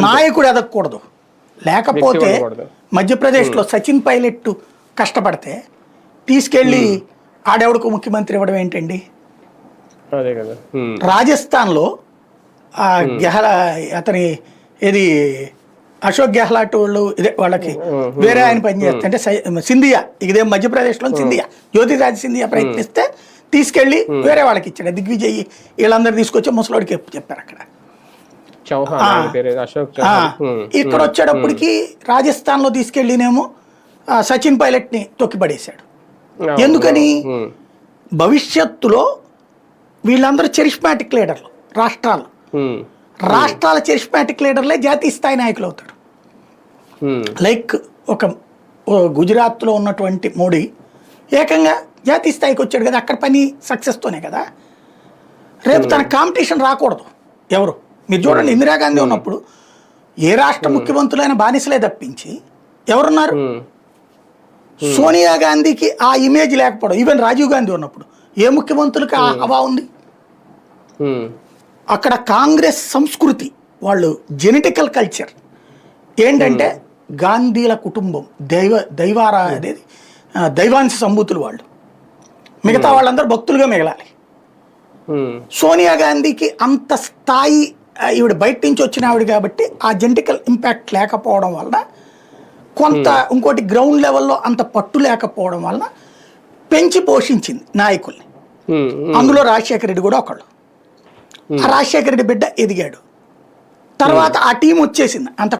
నాయకుడు ఎదగకూడదు. లేకపోతే మధ్యప్రదేశ్లో సచిన్ పైలట్ కష్టపడితే తీసుకెళ్ళి ఆడెవడకు ముఖ్యమంత్రి ఇవ్వడం ఏంటండి? రాజస్థాన్లో అతని ఏది అశోక్ గెహ్లాట్ వాళ్ళు ఇదే వాళ్ళకి వేరే ఆయన పనిచేస్తే అంటే సింధియా, ఇదే మధ్యప్రదేశ్లో సింధియా, జ్యోతిరాజ్ సింధియా ప్రయత్నిస్తే తీసుకెళ్లి వేరే వాళ్ళకి ఇచ్చాడు. దిగ్విజయ్ వీళ్ళందరూ తీసుకొచ్చి ముసలోడికి చెప్పారు అక్కడ. ఇక్కడ వచ్చేటప్పటికి రాజస్థాన్ లో తీసుకెళ్ళినేమో సచిన్ పైలట్ ని తొక్కిపడేశాడు. ఎందుకని? భవిష్యత్తులో వీళ్ళందరూ చరిష్మాటిక్ లీడర్లు, రాష్ట్రాల చరిష్మాటిక్ లీడర్లే జాతీయ స్థాయి నాయకులు అవుతారు. లైక్ ఒక గుజరాత్లో ఉన్నటువంటి మోడీ ఏకంగా జాతీయ స్థాయికి వచ్చాడు కదా, అక్కడ పని సక్సెస్తోనే కదా. రేపు తన కాంపిటీషన్ రాకూడదు ఎవరు. మీరు చూడండి, ఇందిరాగాంధీ ఉన్నప్పుడు ఏ రాష్ట్ర ముఖ్యమంత్రులైన బానిసలే తప్పించి ఎవరున్నారు? సోనియా గాంధీకి ఆ ఇమేజ్ లేకపోవడం. ఈవెన్ రాజీవ్ గాంధీ ఉన్నప్పుడు ఏ ముఖ్యమంత్రులకి ఆ హవా ఉంది? అక్కడ కాంగ్రెస్ సంస్కృతి, వాళ్ళు జెనెటికల్ కల్చర్ ఏంటంటే గాంధీల కుటుంబం, దైవాంశ సంభూతులు వాళ్ళు. మిగతా వాళ్ళందరూ భక్తులుగా మిగలాలి. సోనియా గాంధీకి అంత స్థాయి, ఈవిడ బయట నుంచి వచ్చిన ఆవిడ కాబట్టి ఆ జెనెటికల్ ఇంపాక్ట్ లేకపోవడం వలన కొంత, ఇంకోటి గ్రౌండ్ లెవెల్లో అంత పట్టు లేకపోవడం వలన పెంచి పోషించింది నాయకుల్ని. అందులో రాజశేఖర రెడ్డి కూడా ఒకళ్ళు. ఆ రాజశేఖర రెడ్డి బిడ్డ ఎదిగాడు. తర్వాత ఆ టీం వచ్చేసింది. అంత